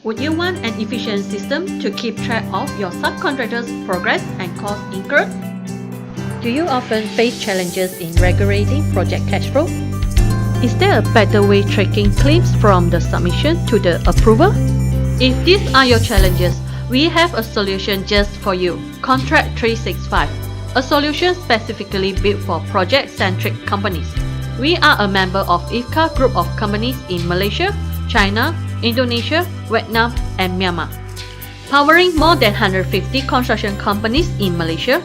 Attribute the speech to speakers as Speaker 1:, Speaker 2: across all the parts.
Speaker 1: Would you want an efficient system to keep track of your subcontractors' progress and costs incurred? Do you often face challenges in regulating project cash flow? Is there a better way tracking claims from the submission to the approval? If these are your challenges, we have a solution just for you, CONTRACT365, a solution specifically built for project-centric companies. We are a member of IFCA group of companies in Malaysia, China, Indonesia, Vietnam, and Myanmar. Powering more than 150 construction companies in Malaysia,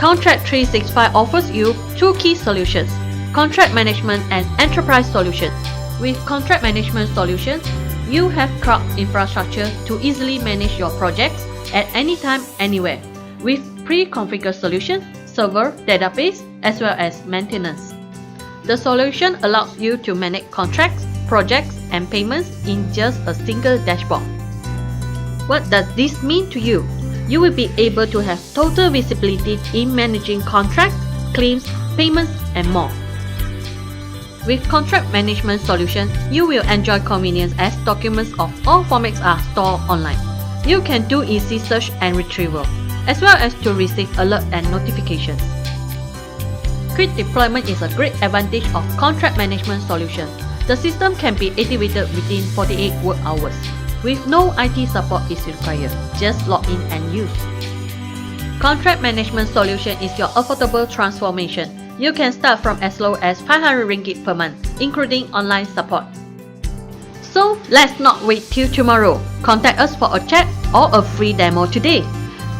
Speaker 1: CONTRACT365 offers you two key solutions, Contract Management and Enterprise Solution. With Contract Management Solution, you have cloud infrastructure to easily manage your projects at any time, anywhere, with pre-configured solution, server, database, as well as maintenance. The solution allows you to manage contracts, projects, and payments in just a single dashboard. What does this mean to you? You will be able to have total visibility in managing contracts, claims, payments, and more. With Contract Management Solution, you will enjoy convenience as documents of all formats are stored online. You can do easy search and retrieval, as well as to receive alert and notifications. Quick deployment is a great advantage of Contract Management Solution. The system can be activated within 48 work hours. With no IT support is required, just log in and use. Contract Management Solution is your affordable transformation. You can start from as low as 500 ringgit per month, including online support. So let's not wait till tomorrow. Contact us for a chat or a free demo today.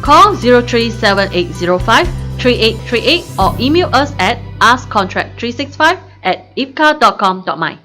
Speaker 1: Call 0378053838 or email us at askcontract365@ifca.com.my.